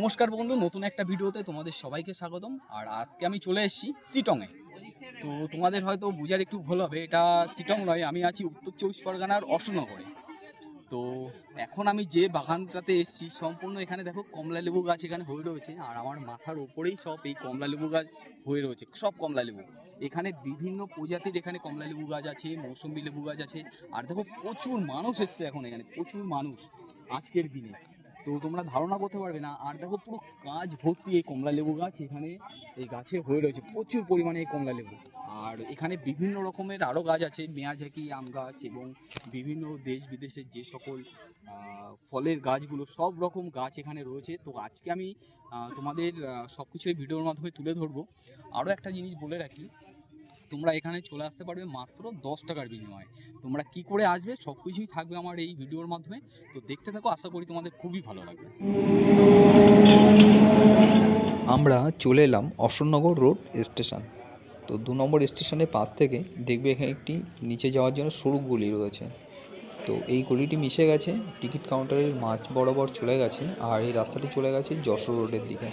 নমস্কার বন্ধু, নতুন একটা ভিডিওতে তোমাদের সবাইকে স্বাগতম। আর আজকে আমি চলে এসেছি শিটংয়ে। তো তোমাদের হয়তো বোঝার একটু ভুল হবে, এটা শিটং নয়, আমি আছি উত্তর চব্বিশ পরগনার অশোকনগরে। তো এখন আমি যে বাগানটাতে এসেছি সম্পূর্ণ এখানে দেখো কমলা লেবু গাছ এখানে হয়ে রয়েছে, আর আমার মাথার ওপরেই সব এই কমলা লেবু গাছ হয়ে রয়েছে, সব কমলা লেবু। এখানে বিভিন্ন প্রজাতির এখানে কমলা লেবু গাছ আছে, মৌসুম্বি লেবু গাছ আছে। আর দেখো প্রচুর মানুষ এসছে এখন এখানে, প্রচুর মানুষ আজকের দিনে। তো তোমরা ধারণা করতে পারবে না। আর দেখো পুরো গাছ ভর্তি এই কমলা লেবু গাছ, এখানে এই গাছে হয়ে রয়েছে প্রচুর পরিমাণে এই কমলা লেবু। আর এখানে বিভিন্ন রকমের আরও গাছ আছে, মেয়াঝাকি আম গাছ এবং বিভিন্ন দেশ বিদেশের যে সকল ফলের গাছগুলো, সব রকম গাছ এখানে রয়েছে। তো আজকে আমি তোমাদের সব কিছুই ভিডিওর মাধ্যমে তুলে ধরবো। আরও একটা জিনিস বলে রাখি, তোমরা এখানে চলে আসতে পারবে মাত্র 10 টাকার বিনিময়ে। তোমরা কি করে আসবে সব কিছুই থাকবে আমার এই ভিডিওর মাধ্যমে। তো দেখতে থাকো, আশা করি তোমাদের খুবই ভালো লাগবে। আমরা চলে এলাম অশোকনগর রোড স্টেশন। তো 2 নম্বর স্টেশনের পাশ থেকে দেখবে এখানে একটি নিচে যাওয়ার জন্য সরু গলি রয়েছে। তো এই গলিটি মিশে গেছে টিকিট কাউন্টারের মাঝ বরাবর চলে গেছে, আর এই রাস্তাটি চলে গেছে যশোর রোডের দিকে।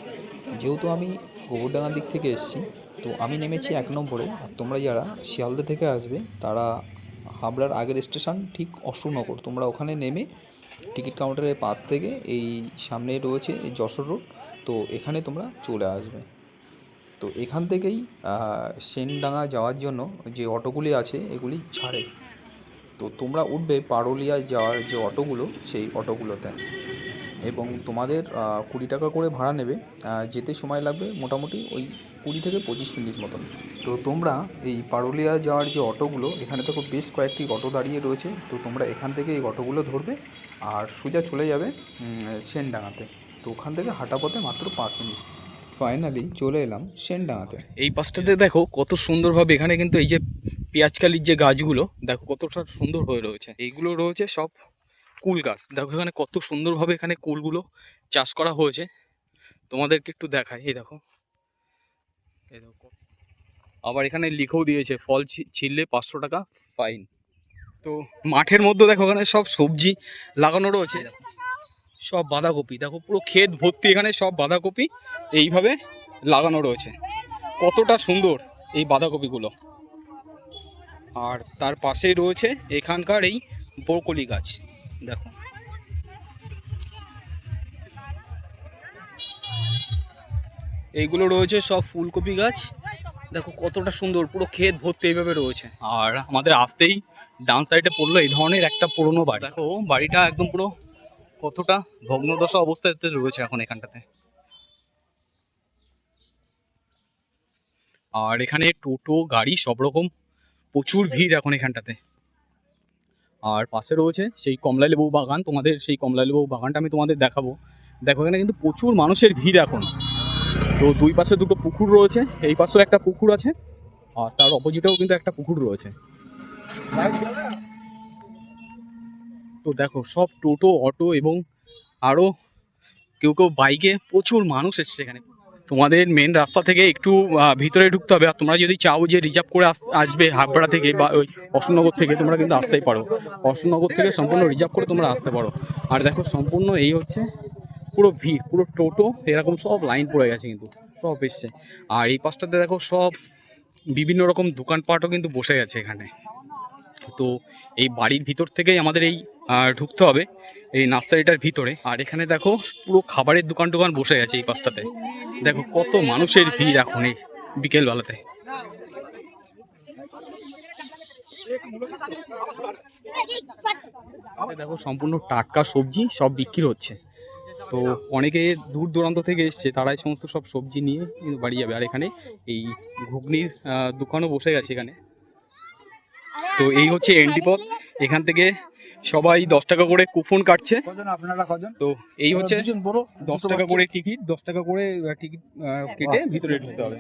যেহেতু আমি গোবরডাঙ্গার দিক থেকে এসেছি, তো আমি নেমেছি 1 নম্বরে। আর তোমরা যারা শিয়ালদা থেকে আসবে তারা হাবড়ার আগের স্টেশন ঠিক অশোকনগর, তোমরা ওখানে নেমে টিকিট কাউন্টারের পাশ থেকে এই সামনে রয়েছে এই যশোর রোড, তো এখানে তোমরা চলে আসবে। তো এখান থেকেই সেনডাঙ্গা যাওয়ার জন্য যে অটোগুলি আছে এগুলি ছাড়ে। তো তোমরা উঠবে পারুলিয়া যাওয়ার যে অটোগুলো, সেই অটোগুলোতে, এবং তোমাদের 20 টাকা করে ভাড়া নেবে। যেতে সময় লাগবে মোটামুটি ওই 20 থেকে 25 মিনিট মতন। তো তোমরা এই পারুলিয়া যাওয়ার যে অটোগুলো, এখানে দেখো বেশ কয়েকটি অটো দাঁড়িয়ে রয়েছে। তো তোমরা এখান থেকে এই অটোগুলো ধরবে আর সোজা চলে যাবে সেনডাঙ্গাতে। তো ওখান থেকে হাঁটা পথে মাত্র 5 মিনিট। ফাইনালি চলে এলাম সেনডাঙ্গাতে। এই পাশটাতে দেখো কত সুন্দরভাবে এখানে কিন্তু এই যে পেঁয়াজকালির যে গাছগুলো দেখো কতটা সুন্দর হয়ে রয়েছে। এইগুলো রয়েছে সব কুল গাছ। দেখো এখানে কত সুন্দরভাবে এখানে কুলগুলো চাষ করা হয়েছে। তোমাদেরকে একটু দেখাই, এই দেখো, এই দেখো। আবার এখানে লিখেও দিয়েছে ফল ছিঁড়লে 500 টাকা ফাইন। তো মাঠের মধ্যে দেখো এখানে সব সবজি লাগানো রয়েছে। সব বাঁধাকপি, দেখো পুরো ক্ষেত ভর্তি এখানে সব বাঁধাকপি এইভাবে লাগানো রয়েছে। কতটা সুন্দর এই বাঁধাকপিগুলো। আর তার পাশেই রয়েছে এখানকার এই ব্রোকলি গাছ। দেখো এইগুলো রয়েছে সব ফুলকপি গাছ। দেখো কতটা সুন্দর, পুরো ক্ষেত ভর্তি এইভাবে রয়েছে। আর আমাদের আসতেই ডান সাইডে পড়লো এই ধরনের একটা পুরনো বাড়ি। দেখো বাড়িটা একদম পুরো কতটা ভগ্নদশা অবস্থাতে রয়েছে এখন এখানটাতে। আর এখানে টোটো গাড়ি সব রকম প্রচুর ভিড় এখন এখানটাতে। আর পাশে রয়েছে সেই কমলা লেবু বাগান। তোমাদের সেই কমলা লেবু বাগানটা আমি তোমাদের দেখাবো। দেখো এখানে কিন্তু প্রচুর মানুষের ভিড় এখন। তো দুই পাশে দুটো পুকুর রয়েছে, এই পাশেও একটা পুকুর আছে, আর তার অপোজিটেও কিন্তু একটা পুকুর রয়েছে। তো দেখো সব টোটো অটো এবং আরও কেউ কেউ বাইকে, প্রচুর মানুষ এসছে এখানে। তোমাদের মেন রাস্তা থেকে একটু ভিতরে ঢুকতে হবে। আর তোমরা যদি চাও যে রিজার্ভ করে আসবে হাবড়া থেকে বা ওই অশোকনগর থেকে, তোমরা কিন্তু আসতেই পারো। অশোকনগর থেকে সম্পূর্ণ রিজার্ভ করে তোমরা আসতে পারো। আর দেখো সম্পূর্ণ এই হচ্ছে পুরো ভিড়, পুরো টোটো এরকম সব লাইন পড়ে গেছে, কিন্তু সব এসছে। আর এই পাশটাতে দেখো সব বিভিন্ন রকম দোকানপাটও কিন্তু বসে গেছে এখানে। তো এই বাড়ির ভিতর থেকেই আমাদের এই ঢুকতে হবে এই নার্সারিটার ভিতরে। আর এখানে দেখো পুরো খাবারের দোকান টোকান বসে গেছে এই পাশটাতে। দেখো কত মানুষের ভিড় এখন এই বিকেলবেলাতে। দেখো সম্পূর্ণ টাটকা সবজি সব বিক্রি হচ্ছে। তো অনেকে দূর দূরান্ত থেকে এসছে, তারাই সমস্ত সব সবজি নিয়ে বাড়ি যাবে। আর এখানে এই ঘুগনির দোকানও বসে গেছে এখানে। তো এই হচ্ছে এন্ট্রি পথ। এখান থেকে সবাই 10 টাকা করে কুপন কাটছে। তো এই হচ্ছে 10 টাকা করে টিকিট, 10 টাকা করে টিকিট কেটে ভিতরে ঢুকতে হবে।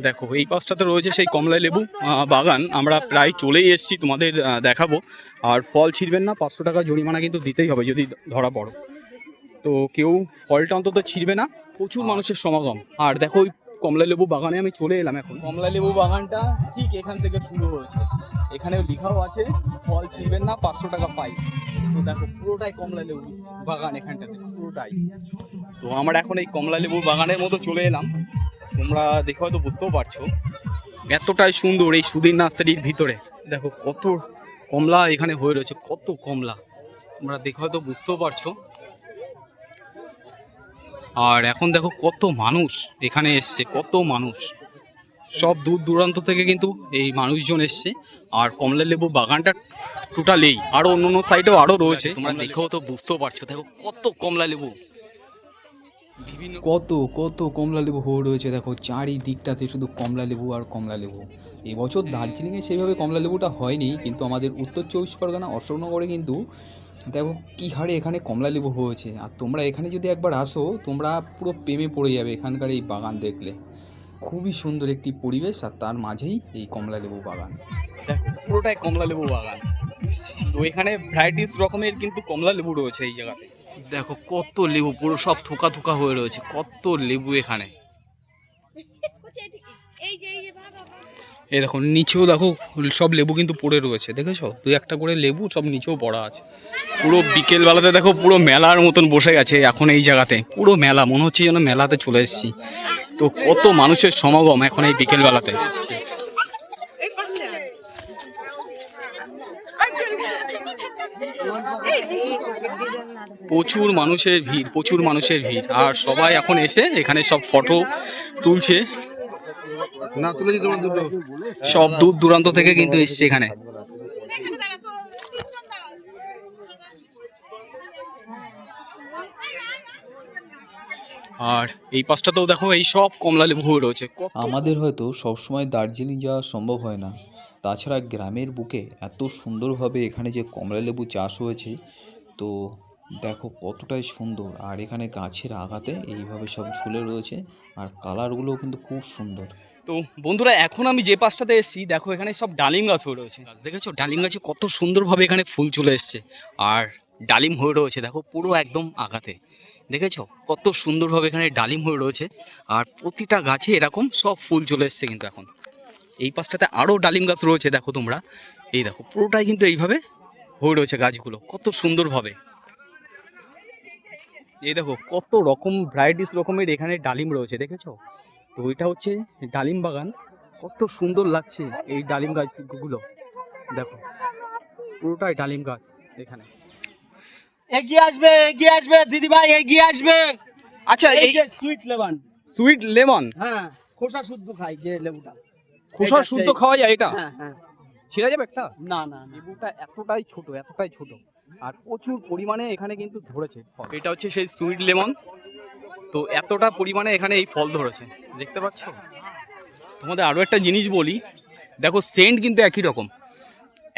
দেখো এই পাশটাতে রয়েছে সেই কমলা লেবু বাগান। আমরা প্রায় চলেই এসেছি, তোমাদের দেখাবো। আর ফল ছিঁড়বেন না, 500 টাকা জরিমানা কিন্তু দিতেই হবে যদি ধরা পড়ো। তো কেউ ফলটা অন্তত ছিঁড়বে না, প্রচুর মানুষের সমাগম। আর দেখো ওই কমলা লেবু বাগানে আমি চলে এলাম এখন। কমলা লেবু বাগানটা ঠিক এখান থেকে শুরু হয়েছে, এখানে লেখাও আছে ফল ছিঁড়বেন না, 500 টাকা ফাইন। তো দেখো পুরোটাই কমলা লেবু বাগান এখানটাতে পুরোটাই। তো আমরা এখন এই কমলা লেবু বাগানের মতো চলে এলাম, তোমরা দেখে হয়তো বুঝতেও পারছো এতটাই সুন্দর এই সুধীর নার্সারির ভিতরে। দেখো কত কমলা এখানে হয়ে রয়েছে, কত কমলা তোমরা দেখে হয়তো বুঝতেও পারছো। আর এখন দেখো কত মানুষ এখানে এসছে, কত মানুষ, সব দূর দূরান্ত থেকে কিন্তু এই মানুষজন এসছে। আর কমলা লেবু বাগানটা টোটালেই আরো অন্য সাইডেও আরো রয়েছে, তোমরা দেখেও তো বুঝতেও পারছো। দেখো কত কমলা লেবু, বিভিন্ন কত কত কমলা লেবু হয়ে রয়েছে। দেখো চারিদিকটাতে শুধু কমলা লেবু আর কমলা লেবু। এবছর দার্জিলিংয়ে সেইভাবে কমলা লেবুটা হয়নি, কিন্তু আমাদের উত্তর চব্বিশ পরগনা অশোকনগরে কিন্তু দেখো কী হারে এখানে কমলা লেবু হয়েছে। আর তোমরা এখানে যদি একবার আসো তোমরা পুরো প্রেমে পড়ে যাবে এখানকার এই বাগান দেখলে। খুবই সুন্দর একটি পরিবেশ, আর তার মাঝেই এই কমলা লেবু বাগান। দেখো পুরোটাই কমলা লেবু বাগান। তো এখানে ভ্যারাইটিস রকমের কিন্তু কমলা লেবু রয়েছে এই জায়গাতে। দেখো কত লেবু, পুরো সব থোকা থোকা হয়ে রয়েছে, কত লেবু এখানে। এই দেখো নিচেও দেখো সব লেবু কিন্তু পড়ে রয়েছে, দেখেছো? দুই একটা করে লেবু সব নিচেও পড়া আছে। পুরো বিকেল বেলাতে দেখো পুরো মেলার মতন বসে গেছে এখন এই জায়গাতে, পুরো মেলা মনে হচ্ছে যেন মেলাতে চলে এসেছি। তো কত মানুষের সমাগম এখন এই বিকেল বেলাতে। প্রচুর মানুষের ভিড়, প্রচুর মানুষের ভিড়। আর সবাই এখন এসে এখানে সব ফটো তুলছে, সব দূর দূরান্ত থেকে কিন্তু এসছে এখানে। আর এই পাশটাতেও দেখো এই সব কমলা লেবু হয়ে রয়েছে। আমাদের হয়তো সবসময় দার্জিলিং যাওয়া সম্ভব হয় না, তাছাড়া গ্রামের বুকে এত সুন্দরভাবে এখানে যে কমলা লেবু চাষ হয়েছে, তো দেখো কতটাই সুন্দর। আর এখানে গাছের আগাতে এইভাবে সব ঝুলে রয়েছে, আর কালারগুলোও কিন্তু খুব সুন্দর। তো বন্ধুরা এখন আমি যে পাশটাতে এসেছি দেখো এখানে সব ডালিম গাছ হয়ে রয়েছে, দেখেছো? ডালিম গাছে কত সুন্দরভাবে এখানে ফুল চলে এসছে, আর ডালিম হয়ে রয়েছে দেখো পুরো একদম আগাতে, দেখেছো কত সুন্দরভাবে এখানে ডালিম হয়ে রয়েছে। আর প্রতিটা গাছে এরকম সব ফুল চলে এসছে কিন্তু এখন। এই পাশটাতে আরও ডালিম গাছ রয়েছে দেখো তোমরা, এই দেখো পুরোটাই কিন্তু এইভাবে হয়ে রয়েছে গাছগুলো কত সুন্দরভাবে। এই দেখো কত রকম ভ্যারাইটিস রকমের এখানে ডালিম রয়েছে, দেখেছো? তো এটা হচ্ছে ডালিম বাগান, কত সুন্দর লাগছে এই ডালিম গাছগুলো। দেখো পুরোটাই ডালিম গাছ এখানে। এগিয়ে আসবে দিদি ভাই, এগিয়ে আসবে। আচ্ছা এই এই যে সুইট লেমন। সুইট লেমন, হ্যাঁ, খোসা শুদ্ধ খাই যে লেবুটা। খোসা এটা শুদ্ধ সেই- খাওয়া যায় এটা? হ্যাঁ হ্যাঁ। ছিঁড়া যাবে একটা? না না না। লেবুটা এতটাই ছোট, এতটাই ছোট, আর প্রচুর পরিমাণে এখানে কিন্তু ধরেছে ফল। এটা হচ্ছে সেই সুইট লেমন। তো এতটা পরিমাণে এখানে এই ফল ধরেছে, দেখতে পাচ্ছ? তোমাদের আরও একটা জিনিস বলি, দেখো সেন্ট কিন্তু একই রকম,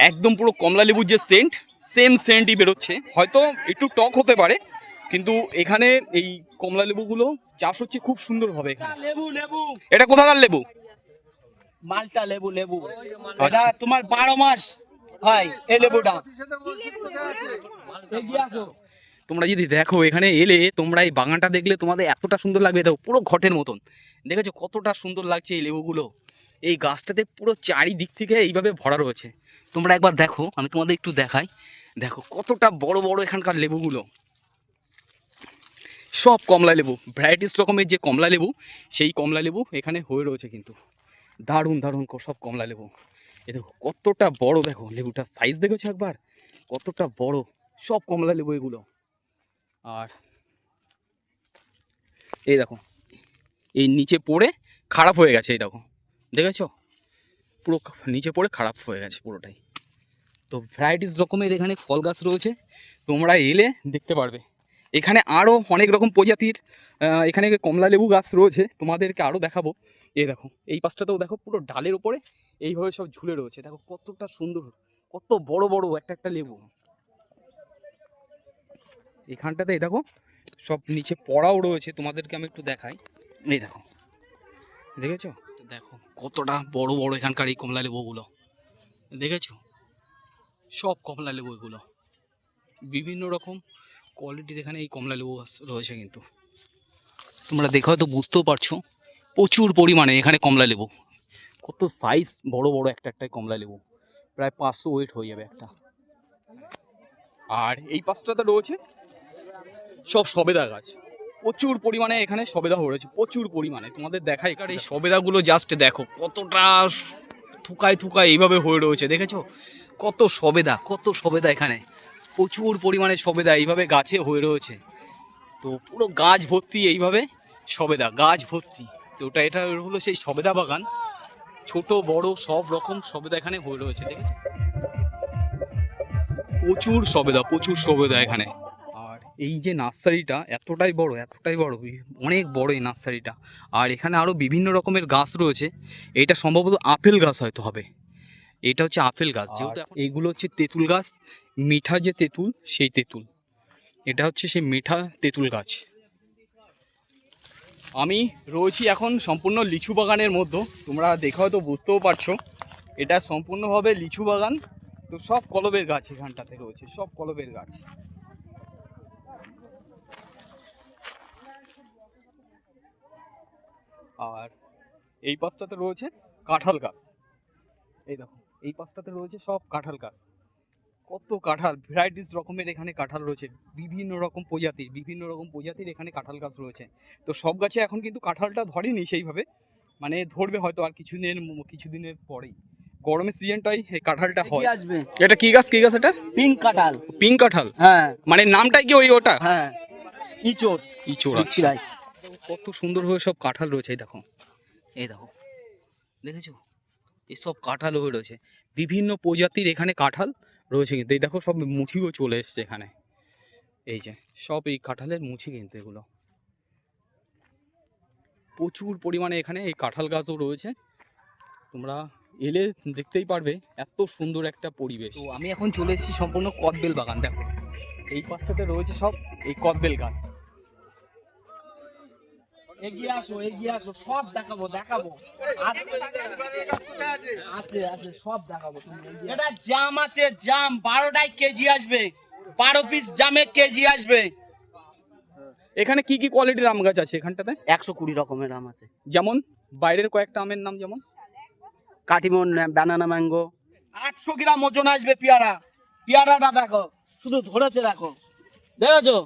একদম পুরো কমলা লেবুর যে সেন্ট সেম সেন্টই বেরোচ্ছে। হয়তো একটু টক হতে পারে, কিন্তু এখানে এই কমলা লেবুগুলো চাষ হচ্ছে খুব সুন্দরভাবে এখানে। লেবু লেবু, এটা কোথাকার লেবু? মালটা লেবু লেবু। আচ্ছা। এটা তোমার 12 মাস হয় এই লেবুটা। এগিয়ে আসো। তোমরা যদি দেখো এখানে এলে তোমরা এই বাগানটা দেখলে তোমাদের এতটা সুন্দর লাগবে, দেখো পুরো ঘটের মতন, দেখেছো কতটা সুন্দর লাগছে এই লেবুগুলো। এই গাছটাতে পুরো চারিদিক থেকে এইভাবে ভরা রয়েছে, তোমরা একবার দেখো, আমি তোমাদের একটু দেখাই। দেখো কতটা বড় বড় এখানকার লেবুগুলো, সব কমলা লেবু, ভ্যারাইটিস রকমের যে কমলা লেবু, সেই কমলা লেবু এখানে হয়ে রয়েছে কিন্তু। দারুণ দারুণ সব কমলা লেবু। এ দেখো কতটা বড়, দেখো লেবুটার সাইজ দেখেছো একবার, কতটা বড়, সব কমলা লেবু এগুলো। আর এই দেখো এই নিচে পড়ে খারাপ হয়ে গেছে, এই দেখো দেখেছো পুরো নিচে পড়ে খারাপ হয়ে গেছে পুরোটাই। তো ভ্যারাইটিস রকমের এখানে ফল গাছ রয়েছে, তোমরা এলে দেখতে পারবে। এখানে আরও অনেক রকম প্রজাতির এখানে কমলা লেবু গাছ রয়েছে, তোমাদেরকে আরও দেখাবো। এই দেখো এই পাশটাতেও দেখো পুরো ডালের ওপরে এইভাবে সব ঝুলে রয়েছে, দেখো কতটা সুন্দর, কত বড় বড় একটা একটা লেবু। এখানটাতে এই দেখো সব নিচে পড়াও রয়েছে, তোমাদেরকে আমি একটু দেখাই। এই দেখো দেখেছো? তো দেখো কতটা বড় বড় এখানকার এই কমলা লেবুগুলো, দেখেছো? সব কমলা লেবু এগুলো, বিভিন্ন রকম কোয়ালিটির এখানে এই কমলা লেবু রয়েছে কিন্তু। তোমরা দেখো হয়তো বুঝতেও পারছো প্রচুর পরিমাণে এখানে কমলা লেবু, কত সাইজ বড় বড় একটা একটা কমলা লেবু। প্রায় 500 ওয়েট হয়ে যাবে একটা। আর এই পাশটাতে রয়েছে সব সবেদা গাছ, প্রচুর পরিমাণে এখানে সবেদা রয়েছে, প্রচুর পরিমাণে। তোমাদের দেখাই, এখানে এই সবেদাগুলো জাস্ট দেখো কতটা থুকায় থুকায় এইভাবে হয়ে রয়েছে, দেখেছো কত সবেদা, কত সবেদা, এখানে প্রচুর পরিমাণে সবেদা এইভাবে গাছে হয়ে রয়েছে। তো পুরো গাছ ভর্তি এইভাবে সবেদা, গাছ ভর্তি। তো এটা হলো সেই সবেদা বাগান, ছোট বড় সব রকম সবেদা এখানে হয়ে রয়েছে, দেখেছো প্রচুর সবেদা, প্রচুর সবেদা এখানে। আর এই যে নার্সারিটা এতটাই বড়, এতটাই বড়, অনেক বড় এই নার্সারিটা। আর এখানে আরও বিভিন্ন রকমের গাছ রয়েছে। এটা সম্ভবত আপেল গাছ হয়তো হবে, এটা হচ্ছে আপেল গাছ। যেহেতু এইগুলো হচ্ছে তেঁতুল গাছ, মিঠা যে তেঁতুল সেই তেঁতুল, এটা হচ্ছে সেই মিঠা তেঁতুল গাছ। আমি রয়েছি এখন সম্পূর্ণ লিচু বাগানের মধ্যে, তোমরা দেখে হয়তো বুঝতেও পারছো এটা সম্পূর্ণভাবে লিচু বাগান। তো সব কলবের গাছ এখানটাতে রয়েছে, সব কলবের গাছ। আর এই পাশটাতে রয়েছে কাঁঠাল গাছ, এই দেখো এই পাশটাতে রয়েছে সব কাঁঠাল গাছ। কত কাঁঠাল, ভ্যারাইটিস রকমের এখানে কাঁঠাল রয়েছে, বিভিন্ন রকম প্রজাতির এখানে কাঁঠাল গাছ রয়েছে। তো সব গাছে এখন কিন্তু কাঁঠালটা ধরেনি সেইভাবে, মানে ধরবে হয়তো আর কিছুদিনের পরেই। গরমের সিজনটাই এই কাঁঠালটা হয়। আসবে এটা কি গাছ, কি গাছ এটা? পিঙ্ক কাঁঠাল। পিঙ্ক কাঁঠাল, হ্যাঁ মানে নামটাই কি ওটা? হ্যাঁ ইচোর। ইচোর, কত সুন্দর হয়ে সব কাঁঠাল রয়েছে। এই দেখো, এই দেখো, দেখেছো এসব কাঁঠাল হয়ে রয়েছে, বিভিন্ন প্রজাতির এখানে কাঁঠাল রয়েছে। কিন্তু এই দেখো সব মুছিও চলে এসছে এখানে, এই যে সব এই কাঁঠালের মুছি, কিন্তু এগুলো প্রচুর পরিমাণে এখানে এই কাঁঠাল গাছও রয়েছে। তোমরা এলে দেখতেই পারবে এত সুন্দর একটা পরিবেশ। তো আমি এখন চলে এসেছি সম্পূর্ণ কদবেল বাগান। দেখো এই পাশটাতে রয়েছে সব এই কদবেল গাছ। এগিয়ে আসো সব দেখাবো আছে সব দেখাবো। এটা জাম আছে, জাম 12টায় কেজি আসবে, 12 পিস জামে কেজি আসবে। এখানে কি কি কোয়ালিটির আম গাছ আছে এখানটাতে? 120 রকমের আম আছে। যেমন বাইরের কয়েকটা আমের নাম, যেমন কাটিমন, ব্যানানা ম্যাঙ্গো। 800 গ্রাম ওজন আসবে পেয়ারাটা দেখো, শুধু ধরেছে দেখো, দেখেছো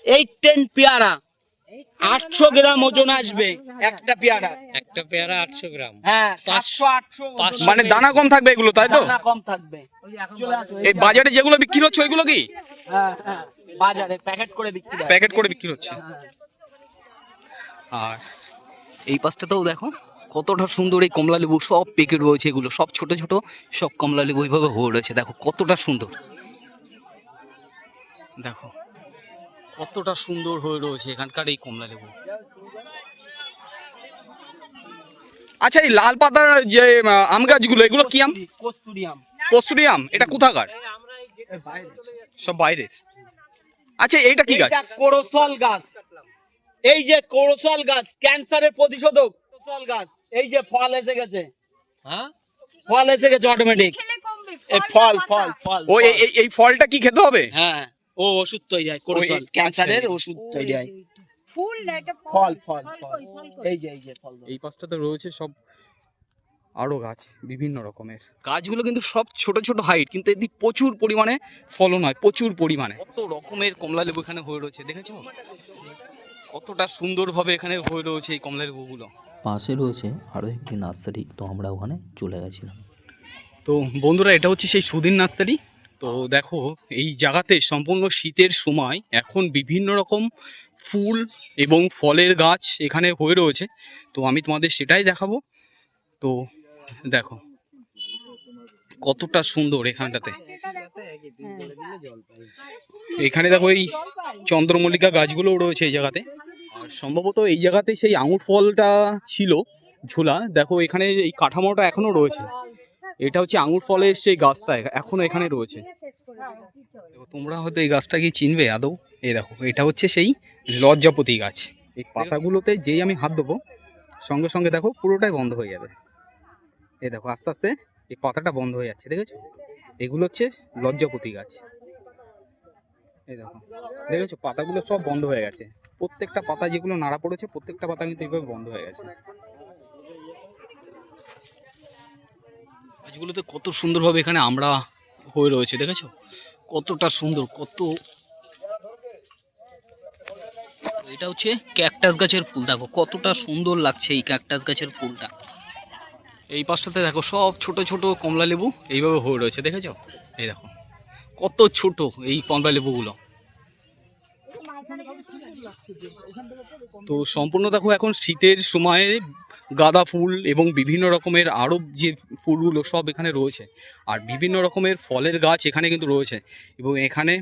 8-10 পেয়ারা, 800 গ্রাম ওজন আসবে একটা পেয়ারা। 800 গ্রাম। হ্যাঁ 700 মানে দানা কম থাকবে এগুলো, তাই তো? দানা কম থাকবে। চলে আসো। এই বাজারে যেগুলো বিক্রি হচ্ছে ওইগুলো কি? হ্যাঁ বাজারে প্যাকেট করে বিক্রি হচ্ছে। আর এই পাশটাতেও দেখো কতটা সুন্দর এই কমলা লেবু, সব প্যাকেট রয়েছে, এগুলো সব ছোট ছোট সব কমলা লেবু এইভাবে হয়ে রয়েছে। দেখো কতটা সুন্দর, দেখো কতটা সুন্দর হয়ে রয়েছে এখানকার এই কমলা লেবু। আচ্ছা এই লাল পাতার যে আম গাছগুলো, এগুলো কি আম? কস্তুরি আম। এটা কোথাকার? সব বাইরের। আচ্ছা এইটা কি গাছ? কোরসল গাছ। এই যে কোরসল গাছ, ক্যান্সারের প্রতিষেধক কোরসল গাছ। এই যে ফল এসে গেছে, হ্যাঁ ফল এসে গেছে অটোমেটিক। এই ফল ও এই ফলটা কি খেতে হবে? হ্যাঁ ও ওষুধ তৈরি হয়, কোরসল ক্যান্সারের ওষুধ তৈরি হয়। ফুল না, এটা ফল এই এই যে ফল। এই পাশটাতে রয়েছে সব আরো গাছ বিভিন্ন রকমের। গাছগুলো কিন্তু সব ছোট ছোট হাইট, কিন্তু এদিক প্রচুর পরিমাণে ফলন হয়, প্রচুর পরিমাণে। কত রকমের কমলা লেবু এখানে হয়ে রয়েছে, দেখেছো কতটা সুন্দরভাবে এখানে হয়ে রয়েছে এই কমলা লেবুগুলো। পাশে রয়েছে আরও একটি নার্সারি, তো আমরা ওখানে চলে গেছিলাম। তো বন্ধুরা এটা হচ্ছে সেই সুধীর নার্সারি। তো দেখো এই জায়গাতে সম্পূর্ণ শীতের সময় এখন বিভিন্ন রকম ফুল এবং ফলের গাছ এখানে হয়ে রয়েছে। তো আমি তোমাদের সেটাই দেখাবো। তো দেখো কতটা সুন্দর এখানটাতে। এখানে দেখো এই চন্দ্রমল্লিকা গাছগুলোও রয়েছে এই জায়গাতে। আর সম্ভবত এই জায়গাতে সেই আঙুর ফলটা ছিল ঝোলা। দেখো এখানে এই কাঠামোটা এখনো রয়েছে, এটা হচ্ছে আঙুর ফলের সেই গাছটা এখনো এখানে রয়েছে। তোমরা হয়তো এই গাছটা কি চিনবে আদৌ? এই দেখো এটা হচ্ছে সেই লজ্জাপতি গাছ। এই পাতাগুলোতে যেই আমি হাত দেবো সঙ্গে সঙ্গে দেখো পুরোটাই বন্ধ হয়ে যাবে। এই দেখো আস্তে আস্তে এই পাতাটা বন্ধ হয়ে যাচ্ছে, দেখেছো? এগুলো হচ্ছে লজ্জাপতি গাছ। এই দেখো, দেখেছো পাতাগুলো সব বন্ধ হয়ে গেছে, প্রত্যেকটা পাতা যেগুলো নাড়া পড়েছে প্রত্যেকটা পাতা কিন্তু এইভাবে বন্ধ হয়ে গেছে। গাছগুলোতে কত সুন্দরভাবে এখানে আমরা হয়ে রয়েছে, দেখেছো কতটা সুন্দর। এটা হচ্ছে ক্যাকটাস গাছের ফুল, দেখো কতটা সুন্দর লাগছে এই ক্যাকটাস গাছের ফুলটা। এই পাশটাতে দেখো সব ছোট ছোট কমলা লেবু এইভাবে হয়ে রয়েছে, দেখেছো? এই দেখো কত ছোট এই কমলা লেবুগুলো। তো সম্পূর্ণ দেখো এখন শীতের সময়ে গাঁদা ফুল এবং বিভিন্ন রকমের আরও যে ফুলগুলো সব এখানে রয়েছে, আর বিভিন্ন রকমের ফলের গাছ এখানে কিন্তু রয়েছে। এবং এখানে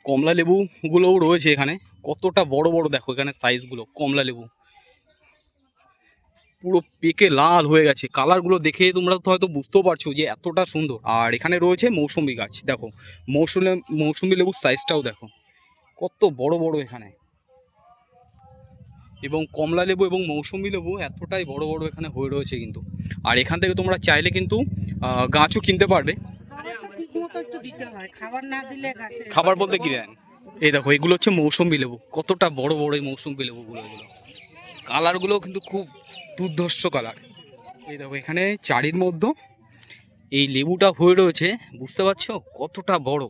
কমলা লেবুগুলোও রয়েছে, এখানে কতটা বড় বড় দেখো এখানে সাইজগুলো কমলা লেবু, পুরো পেকে লাল হয়ে গেছে। কালারগুলো দেখে তোমরা তো হয়তো বুঝতেও পারছো যে এতটা সুন্দর। আর এখানে রয়েছে মৌসুমি গাছ, দেখো মৌসুমি লেবুর সাইজটাও দেখো কত বড় বড় এখানে। এবং কমলা লেবু এবং মৌসুমি লেবু এতটাই বড় বড় এখানে হয়ে রয়েছে কিন্তু। আর এখান থেকে তোমরা চাইলে কিন্তু গাছও কিনতে পারবে। খাবার বলতে কি দেন? এই দেখো এগুলো হচ্ছে মৌসুমি লেবু, কতটা বড় বড় এই মৌসুমি লেবুগুলো। এগুলো কালারগুলো কিন্তু খুব দুর্ধর্ষ কালার। এই দেখো এখানে চারির মধ্যে এই লেবুটা হয়ে রয়েছে, বুঝতে পারছো কতটা বড়।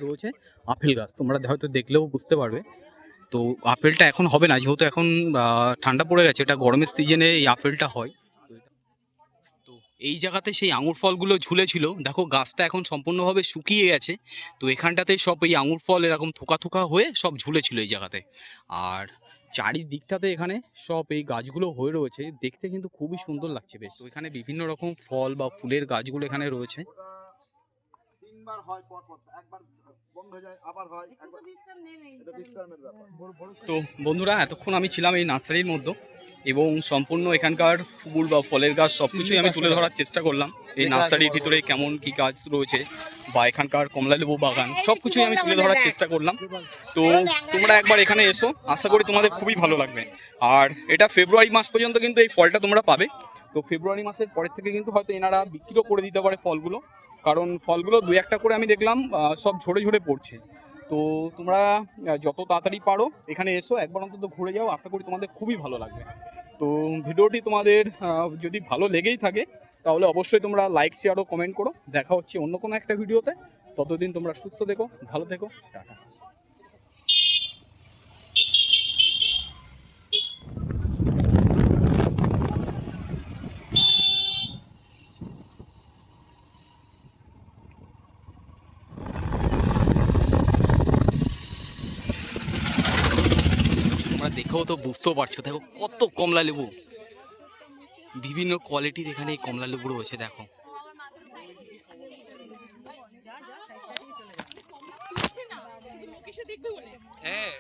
রয়েছে আপেল গাছ, তোমরা হয়তো দেখলেও বুঝতে পারবে। তো আপেলটা এখন হবে না, যেহেতু এখন ঠান্ডা পড়ে গেছে, এটা গরমের সিজনে এই আপেলটা হয়। তো এই জায়গাতে সেই আঙুর ফলগুলো ঝুলেছিল, দেখো গাছটা এখন সম্পূর্ণভাবে শুকিয়ে গেছে। তো এখানটাতে সব এই আঙুর ফল এরকম থোকা থোকা হয়ে সব ঝুলেছিল এই জায়গাতে। আর চারিদিকটাতে এখানে সব এই গাছগুলো হয়ে রয়েছে, দেখতে কিন্তু খুবই সুন্দর লাগছে বেশ। তো এখানে বিভিন্ন রকম ফল বা ফুলের গাছগুলো এখানে রয়েছে। তিনবার হয় পর পর, একবার বন্ধ হয়ে যায় আবার হয়, একবার এটা বিশ্রামের ব্যাপার। তো বন্ধুরা এতক্ষণ আমি ছিলাম এই নার্সারির মধ্যে, এবং সম্পূর্ণ এখানকার ফুল বা ফলের গাছ সব কিছুই আমি তুলে ধরার চেষ্টা করলাম। এই নার্সারির ভিতরে কেমন কি গাছ রয়েছে বা এখানকার কমলালেবু বাগান সব কিছুই আমি তুলে ধরার চেষ্টা করলাম। তো তোমরা একবার এখানে এসো, আশা করি তোমাদের খুবই ভালো লাগবে। আর এটা ফেব্রুয়ারি মাস পর্যন্ত কিন্তু এই ফলটা তোমরা পাবে। তো ফেব্রুয়ারি মাসের পরের থেকে কিন্তু হয়তো এনারা বিক্রিও করে দিতে পারে ফলগুলো, কারণ ফলগুলো দু একটা করে আমি দেখলাম সব ঝরে ঝরে পড়ছে। তো তোমরা যত তাড়াতাড়ি পারো এখানে এসো, একবার অন্তত ঘুরে যাও, আশা করি তোমাদের খুবই ভালো লাগবে। তো ভিডিওটি তোমাদের যদি ভালো লেগেই থাকে তাহলে অবশ্যই তোমরা লাইক শেয়ার ও কমেন্ট করো। দেখা হচ্ছে অন্য কোনো একটা ভিডিওতে, ততদিন তোমরা সুস্থ থেকো, ভালো থেকো, টাটা। তোমরা দেখেও তো বুঝতেও পারছো, দেখো কত কমলা লেবু, বিভিন্ন কোয়ালিটির এখানে এই কমলা লেবু রয়েছে। দেখো হ্যাঁ,